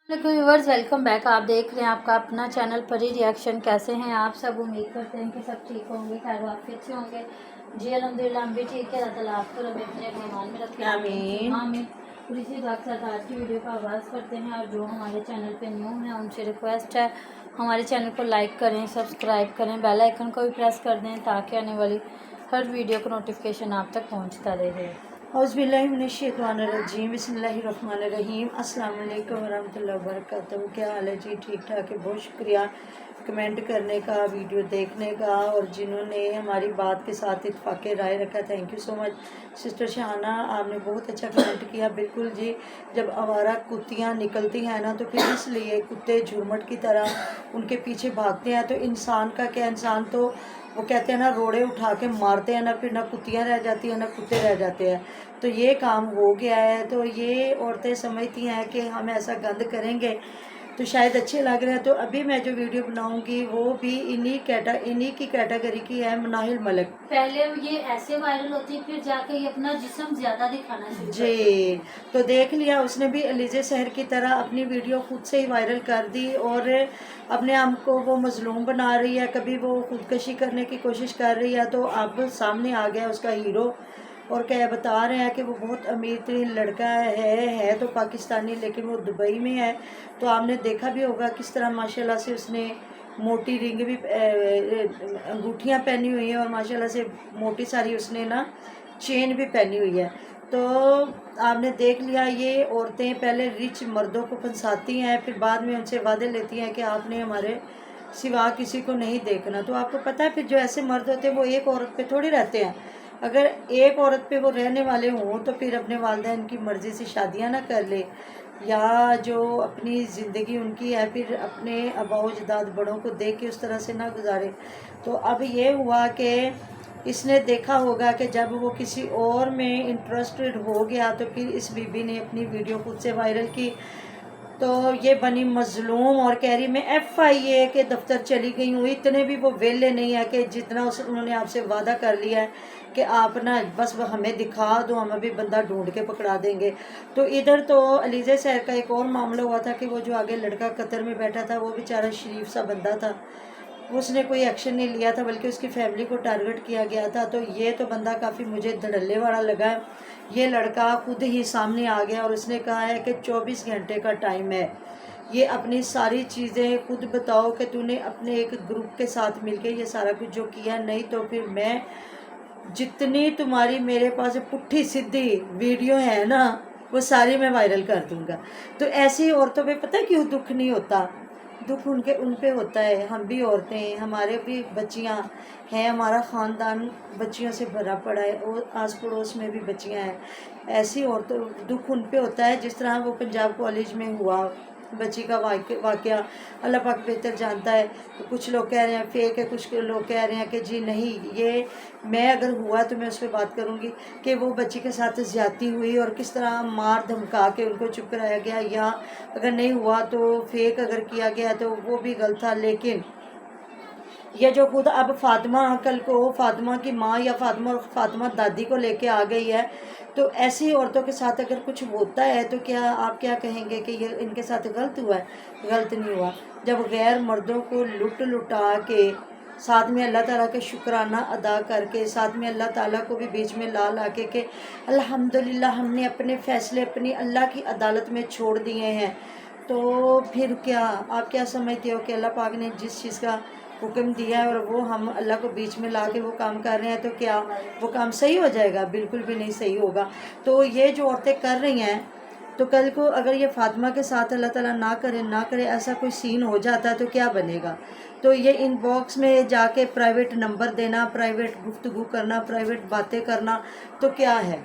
Viewers, welcome back. आप देख रहे हैं आपका अपना चैनल परी रिएक्शन। कैसे हैं आप सब? उम्मीद करते हैं कि सब ठीक होंगे, खैर वाफियत से होंगे। जी अल्हम्दुलिल्लाह, हम भी ठीक है। अल्लाह ताला आपको रब अपने ईमान में रखे, आमीन आमीन। और इसी बात के साथ आज की वीडियो का आगाज़ करते हैं। और जो हमारे चैनल पे न्यू हैं उनसे रिक्वेस्ट है, हमारे चैनल को लाइक करें, सब्सक्राइब करें, बेल आइकन को भी प्रेस कर दें ताकि आने वाली हर वीडियो का नोटिफिकेशन आप तक पहुँचता रहे। औज़ुबिल्लाहिमिनश्शैतानिर्रजीम बिस्मिल्लाहिर्रहमानिर्रहीम अस्सलाम वालेकुम वरहमतुल्लाहि वबरकातुहू। क्या हाल है जी? ठीक ठाक है। बहुत शुक्रिया कमेंट करने का, वीडियो देखने का, और जिन्होंने हमारी बात के साथ इत्फाक़ राय रखा, thank you so much. Sister Shahana, आपने बहुत अच्छा कमेंट किया। बिल्कुल जी, जब आवारा कुत्तियाँ निकलती हैं ना तो फिर इसलिए कुत्ते झुरमुट की तरह उनके पीछे भागते हैं। तो इंसान का क्या, इंसान तो वो कहते हैं ना, रोड़े उठा के मारते हैं ना, फिर ना कुत्तियाँ रह जाती हैं ना कुत्ते रह जाते हैं। तो ये काम हो गया है। तो ये औरतें समझती हैं कि हम ऐसा गंद करेंगे तो शायद अच्छे लग रहे हैं। तो अभी मैं जो वीडियो बनाऊंगी वो भी इन्हीं की कैटेगरी की है। मनाहिल मलिक पहले ये ऐसे वायरल होती, फिर जाके ये अपना जिस्म ज्यादा दिखाना शुरू जी। तो देख लिया, उसने भी अलीज़े शहर की तरह अपनी वीडियो खुद से ही वायरल कर दी और अपने आप को वो मजलूम बना रही है। कभी वो खुदकशी करने की कोशिश कर रही है तो अब सामने आ गया उसका हीरो, और क्या बता रहे हैं कि वो बहुत अमीर तरीन लड़का है तो पाकिस्तानी, लेकिन वो दुबई में है। तो आपने देखा भी होगा किस तरह माशाल्लाह से उसने मोटी रिंग भी अंगूठियाँ पहनी हुई हैं, और माशाल्लाह से मोटी सारी उसने ना चेन भी पहनी हुई है। तो आपने देख लिया, ये औरतें पहले रिच मर्दों को फंसाती हैं, फिर बाद में उनसे वादे लेती हैं कि आपने हमारे सिवा किसी को नहीं देखना। तो आपको पता है फिर जो ऐसे मर्द होते हैं वो एक औरत पे थोड़ी रहते हैं। अगर एक औरत पे वो रहने वाले हों तो फिर अपने वालिदैन की मर्ज़ी से शादियां ना कर ले, या जो अपनी ज़िंदगी उनकी है फिर अपने आबाओ अजदाद बड़ों को देख के उस तरह से ना गुजारे। तो अब ये हुआ कि इसने देखा होगा कि जब वो किसी और में इंटरेस्टेड हो गया तो फिर इस बीबी ने अपनी वीडियो खुद से वायरल की। तो ये बनी मजलूम और कह रही मैं FIA के दफ्तर चली गई हूँ। इतने भी वो वेले नहीं है कि जितना उन्होंने आपसे वादा कर लिया है कि आप ना बस हमें दिखा दो, हम अभी बंदा ढूंढ के पकड़ा देंगे। तो इधर तो अलीज़े शहर का एक और मामला हुआ था कि वो जो आगे लड़का कतर में बैठा था वो बेचारा शरीफ सा बंदा था, उसने कोई एक्शन नहीं लिया था बल्कि उसकी फैमिली को टारगेट किया गया था। तो ये तो बंदा काफ़ी मुझे धड़ल्ले वाला लगा है। ये लड़का खुद ही सामने आ गया और उसने कहा है कि 24 घंटे का टाइम है, ये अपनी सारी चीज़ें खुद बताओ कि तूने अपने एक ग्रुप के साथ मिलके ये सारा कुछ जो किया, नहीं तो फिर मैं जितनी तुम्हारी मेरे पास पुट्ठी सीधी वीडियो है ना वो सारी मैं वायरल कर दूंगा। तो ऐसी औरतों पे पता है क्यों दुख नहीं होता? दुख उन पे होता है। हम भी औरतें हैं, हमारे भी बच्चियां हैं, हमारा ख़ानदान बच्चियों से भरा पड़ा है और आस पड़ोस में भी बच्चियां हैं। ऐसी औरतों दुख उन पे होता है जिस तरह वो पंजाब कॉलेज में हुआ बच्ची का वाक़या, अल्लाह पाक बेहतर जानता है। तो कुछ लोग कह रहे हैं फेक है, कुछ लोग कह रहे हैं कि जी नहीं, ये मैं अगर हुआ तो मैं उस पर बात करूँगी कि वो बच्ची के साथ ज़्यादती हुई और किस तरह मार धमका के उनको चुप कराया गया, या अगर नहीं हुआ तो फेक अगर किया गया तो वो भी गलत था। लेकिन ये जो खुद अब फातिमा कल को फातिमा की माँ या फातिमा दादी को लेके आ गई है, तो ऐसी औरतों के साथ अगर कुछ होता है तो क्या आप क्या कहेंगे कि ये इनके साथ गलत हुआ है? गलत नहीं हुआ। जब गैर मर्दों को लुटा के साथ में अल्लाह ताला के शुक्राना अदा करके साथ में अल्लाह ताला को भी बीच में ला ला के अल्हम्दुलिल्लाह हमने अपने फ़ैसले अपनी अल्लाह की अदालत में छोड़ दिए हैं, तो फिर क्या आप क्या समझते हो कि अल्लाह पाक ने जिस चीज़ का हुक्म दिया है और वो हम अल्लाह को बीच में ला के वो काम कर रहे हैं, तो क्या वो काम सही हो जाएगा? बिल्कुल भी नहीं सही होगा। तो ये जो औरतें कर रही हैं, तो कल को अगर ये फातिमा के साथ अल्लाह ताला ना करे ऐसा कोई सीन हो जाता है तो क्या बनेगा? तो ये इनबॉक्स में जाके प्राइवेट नंबर देना, प्राइवेट गुफ्तगू करना, प्राइवेट बातें करना, तो क्या है?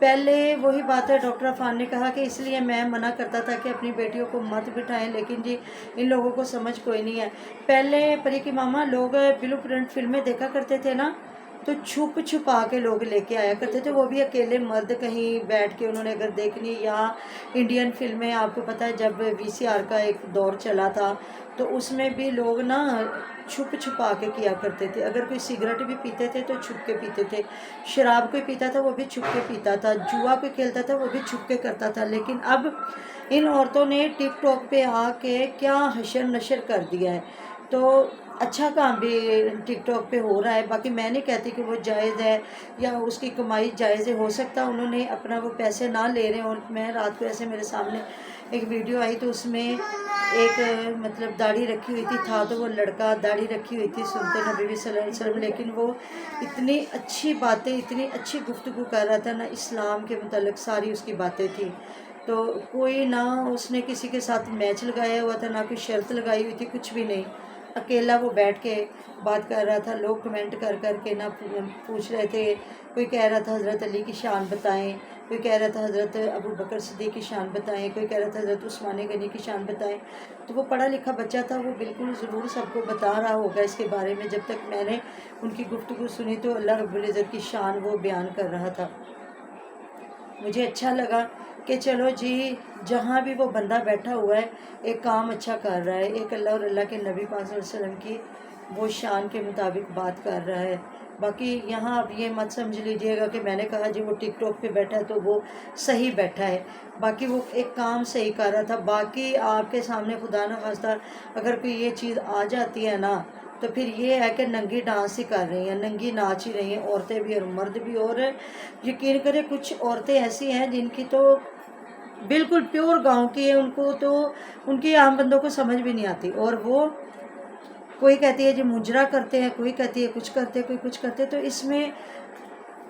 पहले वही बात है, डॉक्टर अफान ने कहा कि इसलिए मैं मना करता था कि अपनी बेटियों को मत बिठाएं, लेकिन जी इन लोगों को समझ कोई नहीं है। पहले परी की मामा लोग ब्लू प्रिंट फिल्में देखा करते थे ना, तो छुप छुपा के लोग लेके आया करते थे, वो भी अकेले मर्द कहीं बैठ के उन्होंने अगर देखनी। या इंडियन फिल्में आपको पता है जब VCR का एक दौर चला था तो उसमें भी लोग ना छुप छुपा के किया करते थे। अगर कोई सिगरेट भी पीते थे तो छुप के पीते थे, शराब कोई पीता था वो भी छुप के पीता था, जुआ कोई खेलता था वो भी छुप के करता था। लेकिन अब इन औरतों ने टिकटॉक पे आके क्या हशर नशर कर दिया है। तो अच्छा काम भी टिकटॉक पे हो रहा है। बाकी मैं नहीं कहती कि वो जायज़ है या उसकी कमाई जायज़ है, हो सकता है उन्होंने अपना वो पैसे ना ले रहे हैं। और मैं रात को ऐसे मेरे सामने एक वीडियो आई तो उसमें एक मतलब दाढ़ी रखी हुई थी, था तो वो लड़का दाढ़ी रखी हुई थी सुनते नबी सल्लल्लाहु अलैहि वसल्लम, लेकिन वो इतनी अच्छी बातें, इतनी अच्छी गुफ्तगू कर रहा था ना, इस्लाम के मुतालिक सारी उसकी बातें थी। तो कोई ना उसने किसी के साथ मैच लगाया हुआ था, ना कोई शर्त लगाई हुई थी, कुछ भी नहीं, अकेला वो बैठ के बात कर रहा था। लोग कमेंट कर कर के ना पूछ रहे थे, कोई कह रहा था हज़रत अली की शान बताएं, कोई कह रहा था हज़रत अबू बकर सिद्दीक़ की शान बताएं, कोई कह रहा था हज़रत उस्मान गनी की शान बताएं। तो वो पढ़ा लिखा बच्चा था, वो बिल्कुल ज़रूर सबको बता रहा होगा इसके बारे में। जब तक मैंने उनकी गुफ्तगू सुनी तो अल्लाह रब्बुल इज़्ज़त की शान वो बयान कर रहा था। मुझे अच्छा लगा कि चलो जी, जहाँ भी वो बंदा बैठा हुआ है एक काम अच्छा कर रहा है, एक अल्लाह और अल्लाह के नबी पाक सल्लल्लाहु अलैहि वसल्लम की वो शान के मुताबिक बात कर रहा है। बाकी यहाँ आप ये मत समझ लीजिएगा कि मैंने कहा जी वो टिकटॉक पे बैठा है तो वो सही बैठा है, बाकी वो एक काम सही कर रहा था। बाकी आपके सामने खुदा न खास्ता अगर कोई ये चीज़ आ जाती है ना तो फिर ये है कि नंगी डांस ही कर रही हैं, नंगी नाच ही रही हैं, औरतें भी और मर्द भी। और यकीन करें कुछ औरतें ऐसी हैं जिनकी तो बिल्कुल प्योर गांव की है, उनको तो उनकी आम बंदों को समझ भी नहीं आती। और वो कोई कहती है जी मुजरा करते हैं, कोई कहती है कुछ करते हैं, कोई कुछ करते हैं। तो इसमें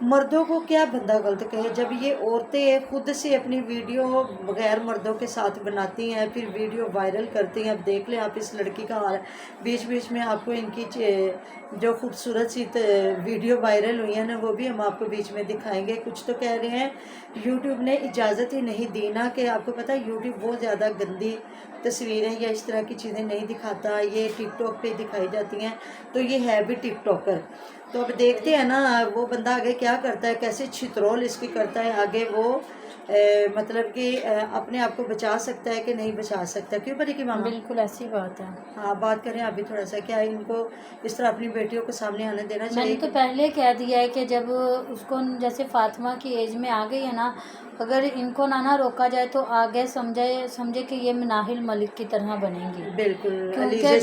मर्दों को क्या बंदा गलत कहे, जब ये औरतें खुद से अपनी वीडियो बगैर मर्दों के साथ बनाती हैं, फिर वीडियो वायरल करती हैं। अब देख लें आप इस लड़की का हाल, बीच बीच में आपको इनकी जो खूबसूरत सी वीडियो वायरल हुई है ना वो भी हम आपको बीच में दिखाएंगे। कुछ तो कह रहे हैं यूट्यूब ने इजाज़त ही नहीं दी ना, कि आपको पता है यूट्यूब बहुत ज़्यादा गंदी तस्वीरें या इस तरह की चीज़ें नहीं दिखाता, ये टिकटॉक पे दिखाई जाती हैं। तो ये है भी टिकटॉकर। तो अब देखते हैं ना वो बंदा आगे क्या करता है, कैसे छितरोल इसकी करता है, आगे वो मतलब कि अपने आप को बचा सकता है कि नहीं बचा सकता। क्यों परी की मामा? बिल्कुल ऐसी बात है। हाँ बात करें अभी थोड़ा सा, क्या इनको इस तरह अपनी बेटियों को सामने आने देना मैंने चाहिए? तो पहले कह दिया है कि जब उसको जैसे फातिमा की एज में आ गई है ना, अगर इनको ना रोका जाए तो आगे समझे कि ये मनाहिल मलिक की तरह बनेंगी। बिल्कुल। क्योंकि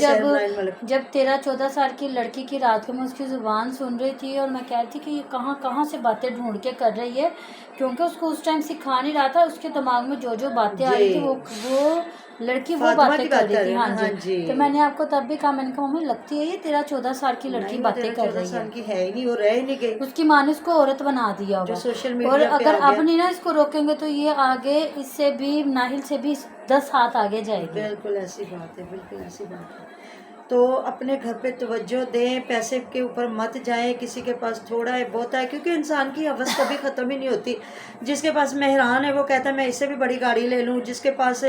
जब 13-14 साल की लड़की की रात को मैं उसकी ज़ुबान सुन रही थी और मैं कह रही थी कि ये कहाँ से बातें ढूंढ के कर रही है, क्योंकि उसको उस टाइम सिखा नहीं रहा था, उसके दिमाग में जो बातें आ रही थी वो लड़की वो बातें कर रही थी। हाँ जी। तो मैंने आपको तब भी कहा, मैंने कहा मम्मी लगती है ये 13-14 साल की लड़की बातें कर रही है। की है ही नहीं, वो रह ही नहीं गई, उसकी माँ ने उसको औरत बना दिया जो होगा। सोशल और मीडिया पे अगर आ अब गया। नहीं ना इसको रोकेंगे तो ये आगे इससे भी नाहिल से भी 10 हाथ आगे जाएगी। बिल्कुल ऐसी बात है, बिल्कुल ऐसी बात है। तो अपने घर पे तवज्जो दें, पैसे के ऊपर मत जाएं, किसी के पास थोड़ा है बहुत है, क्योंकि इंसान की हवस कभी ख़त्म ही नहीं होती। जिसके पास मेहरान है वो कहता है मैं इससे भी बड़ी गाड़ी ले लूँ, जिसके पास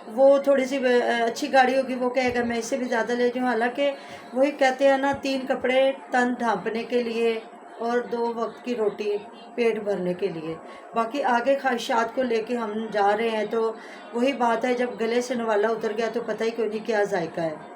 वो थोड़ी सी अच्छी गाड़ी होगी वो कहेगा मैं इससे भी ज़्यादा ले जाऊँ। हालांकि वही कहते हैं ना, 3 कपड़े तन ढांपने के लिए और 2 वक्त की रोटी पेट भरने के लिए। बाकी आगे ख्वाहिशात को लेके हम जा रहे हैं तो वही बात है, जब गले से नवाला उतर गया तो पता ही क्यों नहीं क्या जायका है।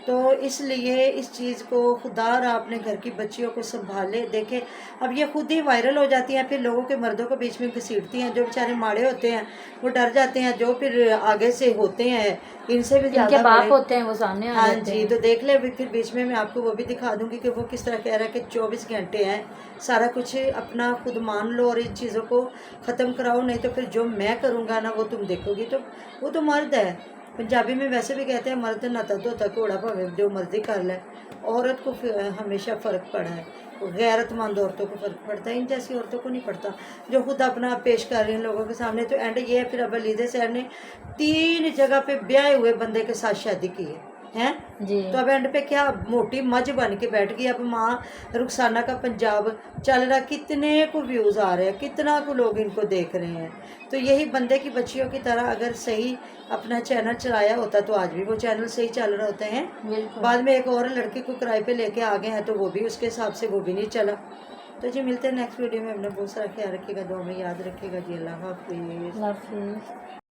तो इसलिए इस चीज़ को खुदा रहा अपने घर की बच्चियों को संभाले। देखें अब ये खुद ही वायरल हो जाती हैं, फिर लोगों के मर्दों को बीच में घसीटती हैं। जो बेचारे माड़े होते हैं वो डर जाते हैं, जो फिर आगे से होते हैं इनसे भी ज़्यादा बाप होते हैं वो सामने आ हाँ जाते जी। हैं। तो देख ले फिर बीच में मैं आपको वो भी दिखा दूंगी कि वो किस तरह कह रहा है कि 24 घंटे हैं, सारा कुछ अपना खुद मान लो और इन चीज़ों को ख़त्म कराओ, नहीं तो फिर जो मैं करूँगा ना वो तुम देखोगी। तो वो तो मर्द है। पंजाबी में वैसे भी कहते हैं मर्द नाता धोता घोड़ा भावे जो मर्जी कर ले। औरत को हमेशा फ़र्क पड़ा है, गैरतमंद औरतों को फ़र्क पड़ता है, इन जैसी औरतों को नहीं पड़ता जो खुद अपना पेश कर रही हैं लोगों के सामने। तो एंड ये है फिर अब अलीज़ा सहर ने 3 जगह पे ब्याहे हुए बंदे के साथ शादी की है जी। तो अब एंड पे क्या मोटी मज बन के बैठ गई। अब माँ रुखसाना का पंजाब चल रहा, कितने को व्यूज़ आ रहे हैं, कितना को लोग इनको देख रहे हैं। तो यही बंदे की बच्चियों की तरह अगर सही अपना चैनल चलाया होता तो आज भी वो चैनल सही चल रहे होते हैं। बाद में एक और लड़की को किराए पे लेके आ गए हैं तो वो भी उसके हिसाब से वो भी नहीं चला। تو جی ملتے ہیں نیکسٹ ویڈیو میں. اپنا بہت سارا خیال رکھیے گا, دعا میں یاد رکھیے گا جی. اللہ حافظ. اللہ حافظ.